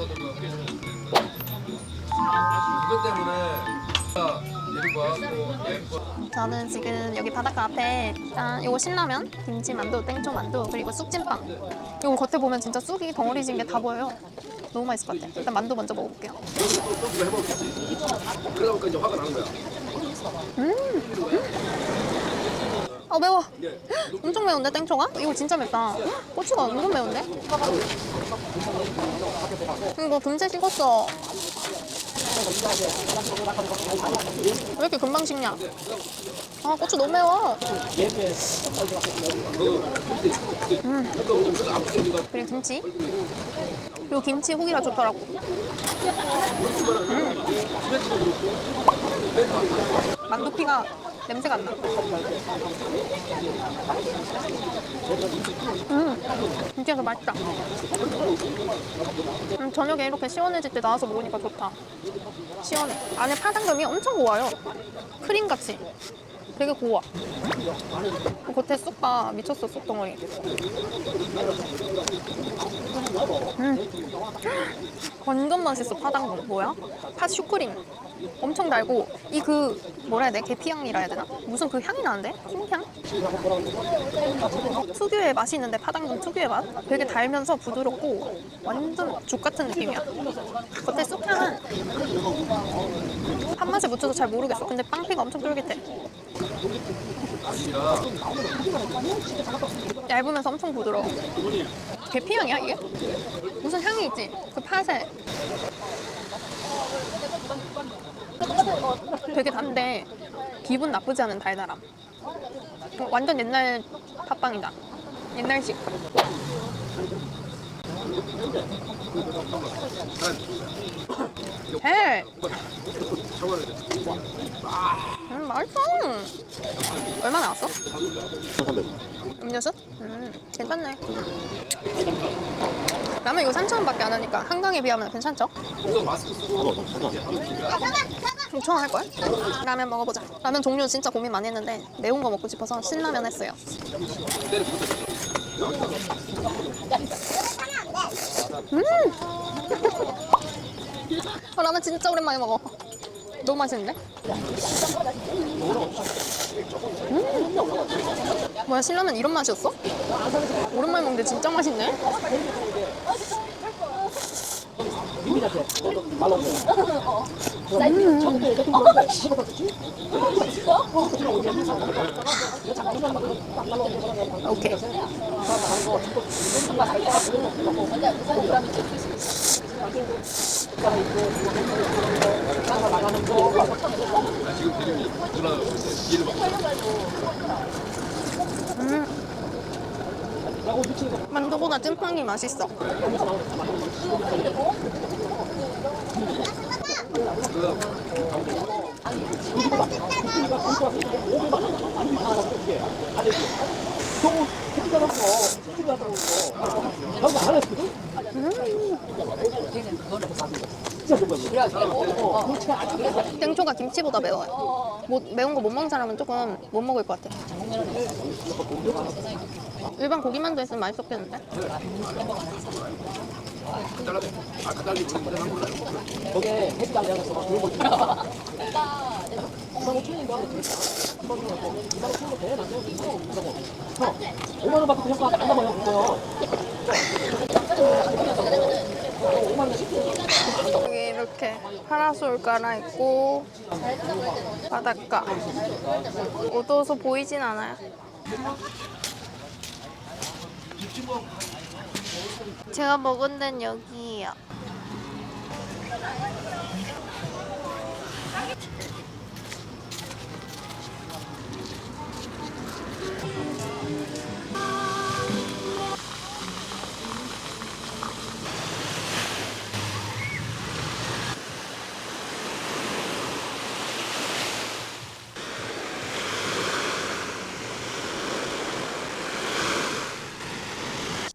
이것 때문에 저는 지금 여기 바닷가 앞에 일단 요거 신라면, 김치만두, 땡초만두, 그리고 쑥찜빵. 요거 겉에 보면 진짜 쑥이 덩어리 진 게 다 보여요. 너무 맛있을 것 같아요. 일단 만두 먼저 먹어볼게요. 그러다 보니까 이제 화가 나는 거야. 매워. 엄청 매운데 땡초가? 이거 진짜 맵다. 고추가 은근 매운데? 이거 금세 식었어. 왜 이렇게 금방 식냐? 고추 너무 매워. 그리고 김치. 그리고 김치 후기가 좋더라고. 만두피가 냄새가 안 나. 진짜 더 맛있다. 저녁에 이렇게 시원해질 때 나와서 먹으니까 좋다. 시원해. 안에 파당금이 엄청 고와요. 크림같이. 되게 고와. 그 겉에 쑥가 미쳤어, 쑥덩어리. 완전 맛있어, 파당금. 뭐야? 팥 슈크림. 엄청 달고 이 뭐라 해야 돼? 계피향이라 해야 되나? 무슨 그 향이 나는데? 콩향? 특유의 맛이 있는데 파당금 특유의 맛? 되게 달면서 부드럽고 완전 죽 같은 느낌이야. 겉에 쑥향은 팥맛에 묻혀서 잘 모르겠어. 근데 빵피가 엄청 쫄깃해. 얇으면서 엄청 부드러워. 계피향이야 이게? 무슨 향이 있지? 그 팥에 되게 단데 기분 나쁘지 않은 달달함. 완전 옛날 팥빵이다. 옛날식. 해. 맛있어. 얼마 나왔어? 1,300원. 음료수? 괜찮네. 라면 이거 3,000원밖에 안 하니까 한강에 비하면 괜찮죠? 6,000원 할걸? 라면 먹어보자. 라면 종류 진짜 고민 많이 했는데 매운 거 먹고 싶어서 신라면 했어요. 라면 진짜 오랜만에 먹어. 너무 맛있는데? 뭐야, 신라면 이런 맛이었어? 오랜만에 먹는데 진짜 맛있네? 오케이. 만두보다 찐빵이 맛있어. 땡초가 김치보다 매워요. 매운 거 못 먹는 사람은 조금 못 먹을 것 같아. 일반 고기만두 했으면 맛있었겠는데? 여기 이렇게 파라솔 깔아있고 바닷가. 어두워서 보이진 않아요. 제가 먹은 데는 여기예요.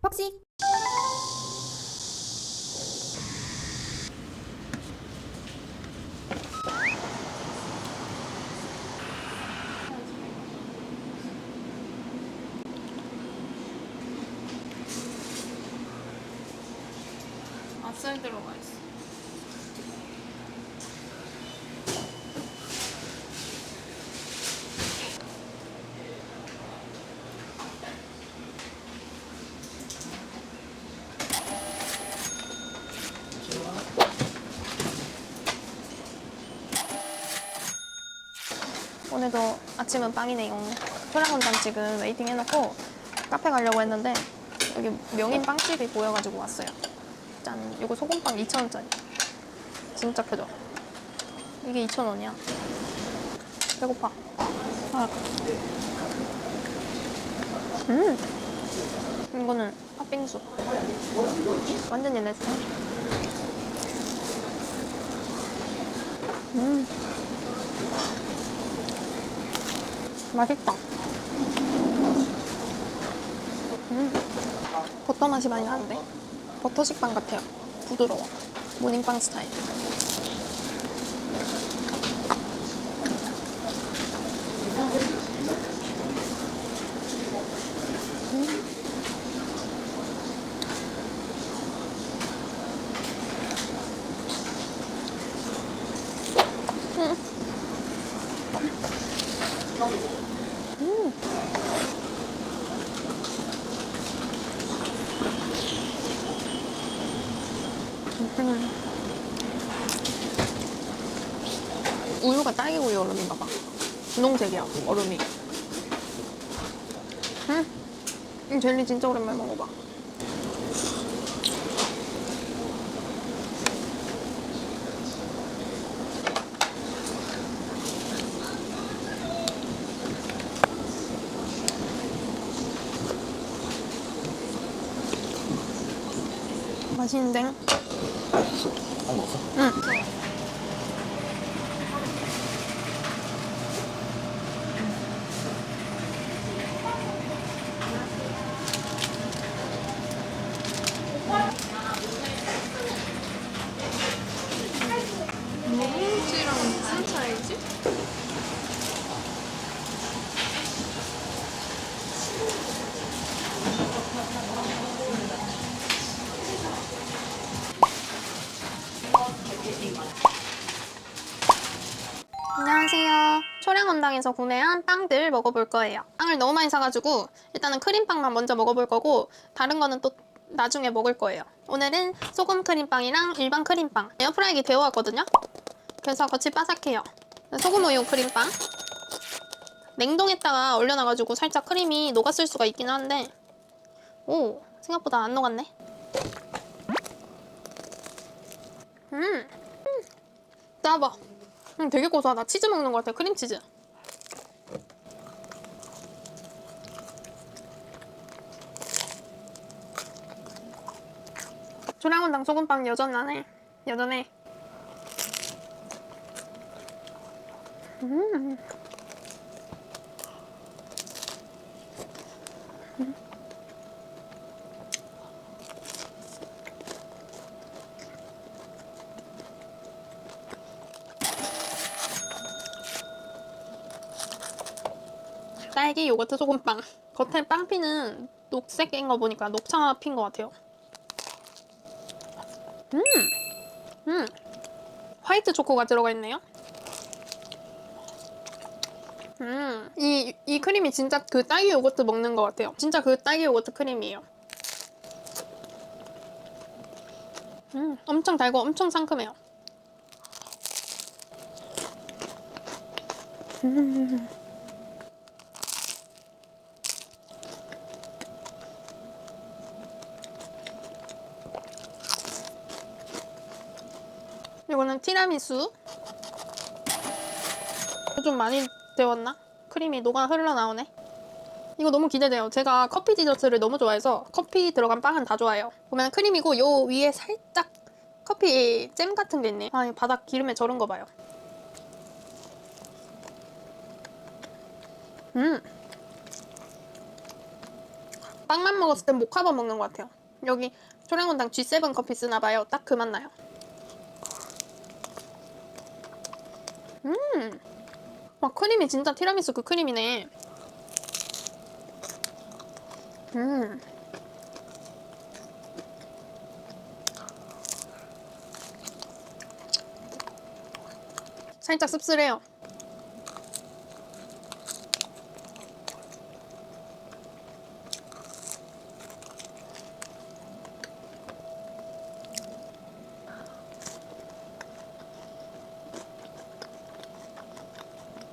폭식. 닭살 들어가 있어. 오늘도 아침은 빵이네요. 초량건장 지금 웨이팅 해놓고 카페 가려고 했는데 여기 명인 빵집이 보여가지고 왔어요. 짠! 이거 소금빵 2,000원짜리. 진짜 크죠? 이게 2,000원이야. 배고파. 아. 이거는 팥빙수. 완전 옛날 스타일. 맛있다. 버터 맛이 많이 나는데? 버터 식빵 같아요. 부드러워. 모닝빵 스타일. 우유가 딸기우유 얼음인가 봐. 분홍색이야, 얼음이. 이 젤리 진짜 오랜만에 먹어봐. 맛있는데? 안 먹었어? 응. 누룽지랑 무슨 차이지? 안녕하세요. 초량원당에서 구매한 빵들 먹어볼 거예요. 빵을 너무 많이 사가지고 일단은 크림빵만 먼저 먹어볼 거고 다른 거는 또 나중에 먹을 거예요. 오늘은 소금 크림빵이랑 일반 크림빵 에어프라이기 데워왔거든요. 그래서 겉이 바삭해요. 소금 우유 크림빵 냉동했다가 얼려놔가지고 살짝 크림이 녹았을 수가 있긴 한데 오, 생각보다 안 녹았네. 짜봐. 되게 고소하다. 치즈 먹는 것 같아. 크림치즈. 초량원당 소금빵 여전하네. 여전해. 딸기 요거트 소금빵. 겉에 빵피는 녹색인 거 보니까 녹차 핀 것 같아요. 화이트 초코가 들어가 있네요. 이 크림이 진짜 그 딸기 요거트 먹는 것 같아요. 진짜 그 딸기 요거트 크림이에요. 엄청 달고 엄청 상큼해요. 이거는 티라미수. 좀 많이 데웠나? 크림이 녹아 흘러나오네. 이거 너무 기대돼요. 제가 커피 디저트를 너무 좋아해서 커피 들어간 빵은 다 좋아해요. 보면 크림이고 요 위에 살짝 커피 잼 같은 게 있네. 아, 이 바닥 기름에 절은 거 봐요. 빵만 먹었을 땐 모카바 먹는 것 같아요. 여기 초량원당 G7 커피 쓰나 봐요. 딱 그 맛 나요. 와, 크림이 진짜 티라미수 그 크림이네. 살짝 씁쓸해요.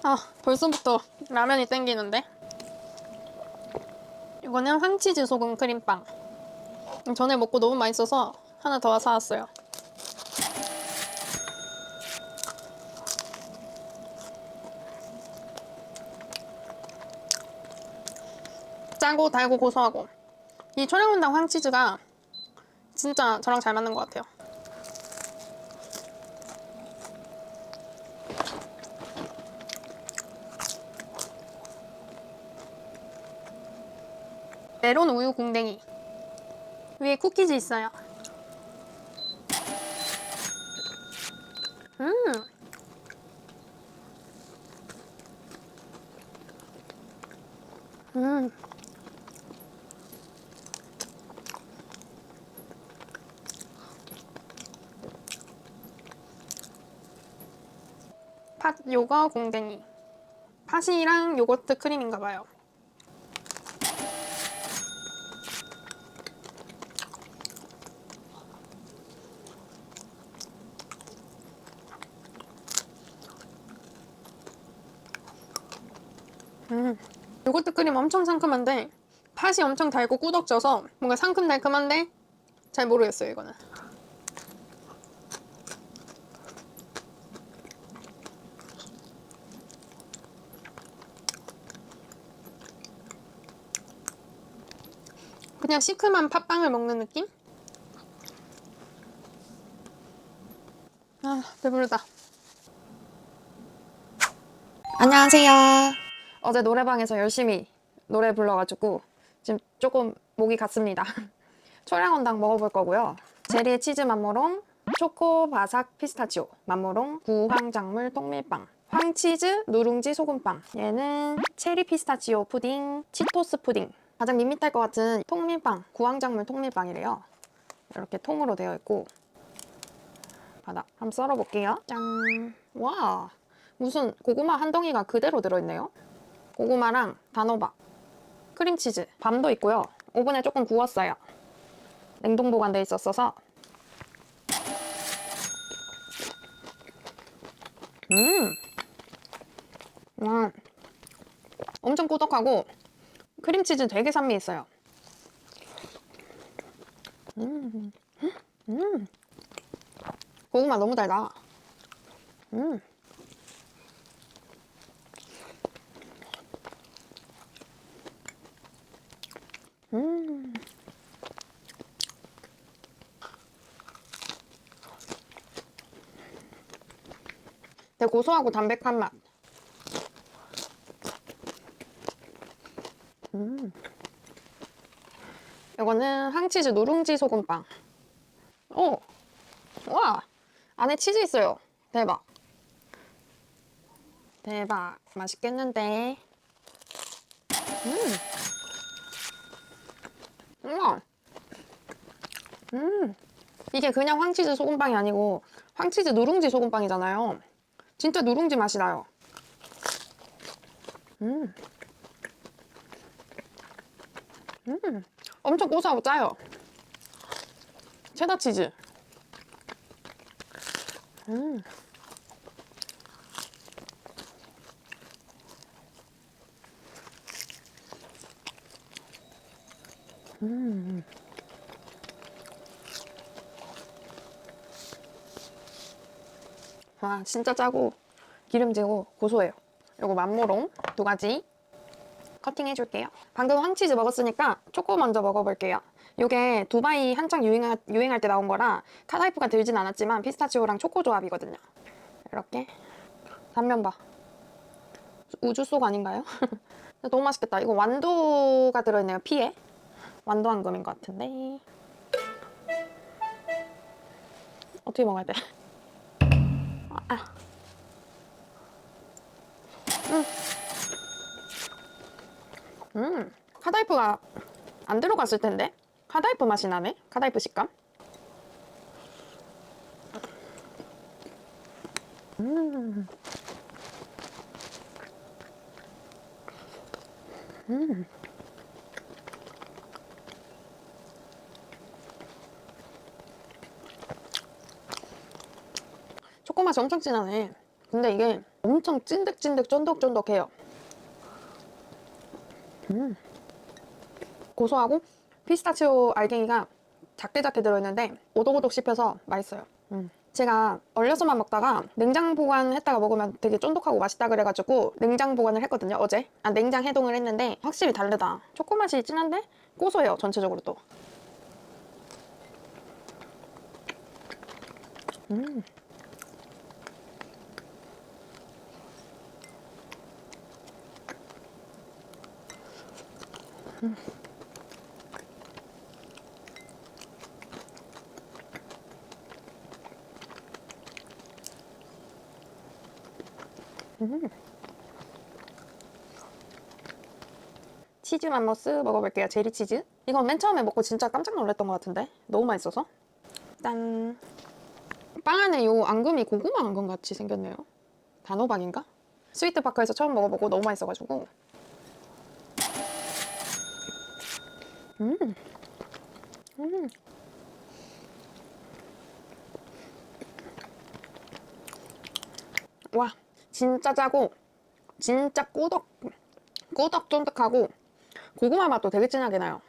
아, 벌써부터 라면이 땡기는데? 이거는 황치즈 소금 크림빵. 전에 먹고 너무 맛있어서 하나 더 사왔어요. 짜고 달고 고소하고. 이 초량원당 황치즈가 진짜 저랑 잘 맞는 것 같아요. 메론 우유 궁뎅이. 위에 쿠키즈 있어요. 음. 음. 팥 요거 궁뎅이. 팥이랑 요거트 크림인가 봐요. 요거트 크림 엄청 상큼한데 팥이 엄청 달고 꾸덕져서 뭔가 상큼달큼한데 잘 모르겠어요, 이거는. 그냥 시큼한 팥빵을 먹는 느낌? 아, 배부르다. 안녕하세요. 어제 노래방에서 열심히 노래 불러가지고 지금 조금 목이 갔습니다. 초량원당 먹어볼 거고요. 제리의 치즈 맘모롱, 초코 바삭 피스타치오, 맘모롱, 구황작물 통밀빵, 황치즈 누룽지 소금빵. 얘는 체리 피스타치오 푸딩, 치토스 푸딩. 가장 밋밋할 것 같은 통밀빵, 구황작물 통밀빵이래요. 이렇게 통으로 되어 있고 바닥 한번 썰어볼게요. 짠. 와, 무슨 고구마 한 덩이가 그대로 들어있네요. 고구마랑 단호박, 크림치즈, 밤도 있고요. 오븐에 조금 구웠어요. 냉동 보관돼 있었어서. 와, 엄청 꾸덕하고 크림치즈 되게 산미 있어요. 고구마 너무 달다. 되게 고소하고 담백한 맛. 이거는 황치즈 누룽지 소금빵. 오, 와, 안에 치즈 있어요. 대박. 대박, 맛있겠는데. 우와. 이게 그냥 황치즈 소금빵이 아니고 황치즈 누룽지 소금빵이잖아요. 진짜 누룽지 맛이 나요. 엄청 고소하고 짜요. 체다 치즈. 와, 진짜 짜고 기름지고 고소해요. 요거 맘모롱 2가지 커팅 해줄게요. 방금 황치즈 먹었으니까 초코 먼저 먹어볼게요. 요게 두바이 한창 유행할 때 나온 거라 카다이프가 들진 않았지만 피스타치오랑 초코 조합이거든요. 이렇게 단면 봐. 우주 속 아닌가요? 너무 맛있겠다. 이거 완도가 들어있네요. 피에 완도 앙금인 것 같은데 어떻게 먹어야 돼? 카다이프가 안 들어갔을 텐데? 카다이프 맛이 나네? 카다이프 식감? 초코 맛이 엄청 진하네. 근데 이게 엄청 찐득찐득 쫀득쫀득해요. 고소하고 피스타치오 알갱이가 작게 들어있는데 오독오독 씹혀서 맛있어요. 제가 얼려서만 먹다가 냉장 보관했다가 먹으면 되게 쫀득하고 맛있다 그래가지고 냉장 보관을 했거든요, 어제. 냉장 해동을 했는데 확실히 다르다. 초코 맛이 진한데 고소해요, 전체적으로 또. 치즈 맘모스 먹어볼게요. 제리 치즈. 이건 맨 처음에 먹고 진짜 깜짝 놀랐던 것 같은데 너무 맛있어서. 짠. 빵 안에 요 앙금이 고구마 앙금 같이 생겼네요. 단호박인가? 스위트파크에서 처음 먹어보고 너무 맛있어가지고. 와, 진짜 짜고 진짜 꾸덕 쫀득하고 고구마 맛도 되게 진하게 나요.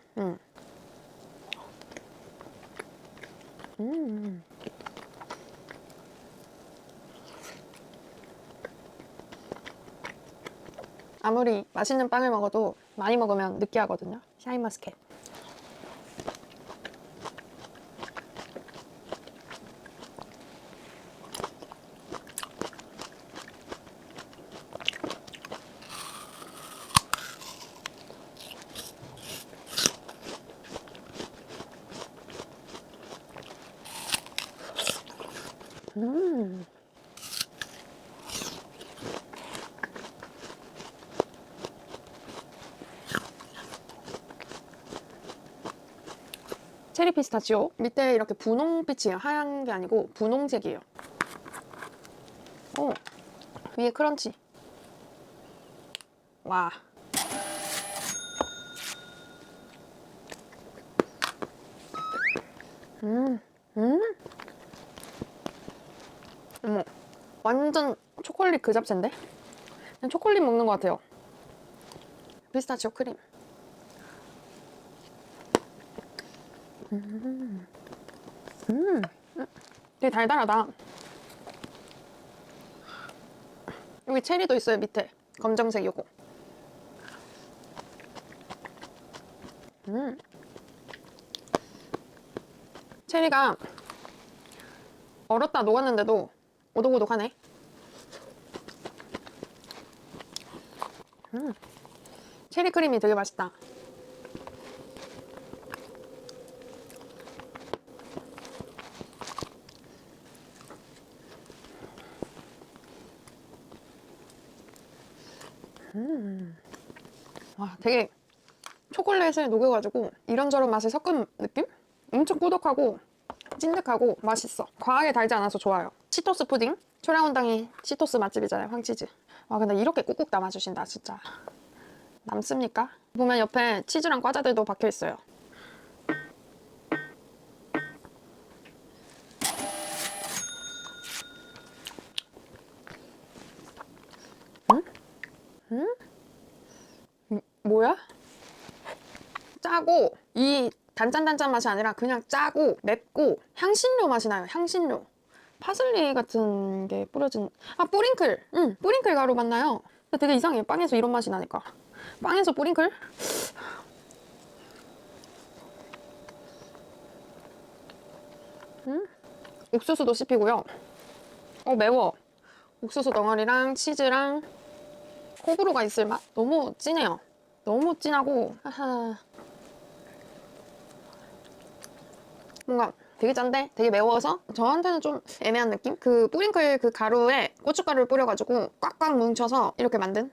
아무리 맛있는 빵을 먹어도 많이 먹으면 느끼하거든요. 샤인머스켓. 체리 피스타치오. 밑에 이렇게 분홍빛이에요. 하얀 게 아니고 분홍색이에요. 오, 위에 크런치. 와. 어머, 완전 초콜릿 그 잡채인데? 그냥 초콜릿 먹는 것 같아요. 피스타치오 크림. 되게 달달하다. 여기 체리도 있어요, 밑에. 검정색 요거. 체리가 얼었다 녹았는데도 오독오독하네. 체리 크림이 되게 맛있다. 와, 되게 초콜릿을 녹여가지고 이런저런 맛을 섞은 느낌? 엄청 꾸덕하고 찐득하고 맛있어. 과하게 달지 않아서 좋아요. 치토스 푸딩. 초량원당이 치토스 맛집이잖아요, 황치즈. 와, 근데 이렇게 꾹꾹 담아주신다, 진짜. 남습니까? 보면 옆에 치즈랑 과자들도 박혀있어요. 뭐야? 짜고 이 단짠단짠 맛이 아니라 그냥 짜고 맵고 향신료 맛이 나요. 향신료. 파슬리 같은 게 뿌려진 뿌링클. 뿌링클 가루 맞나요? 되게 이상해요. 빵에서 이런 맛이 나니까. 빵에서 뿌링클? 옥수수도 씹히고요. 매워. 옥수수 덩어리랑 치즈랑 호불호가 있을 맛? 너무 진해요. 너무 진하고 뭔가 되게 짠데 되게 매워서 저한테는 좀 애매한 느낌? 그 뿌링클 그 가루에 고춧가루를 뿌려가지고 꽉꽉 뭉쳐서 이렇게 만든.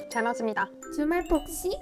잘 맞습니다. 주말 복시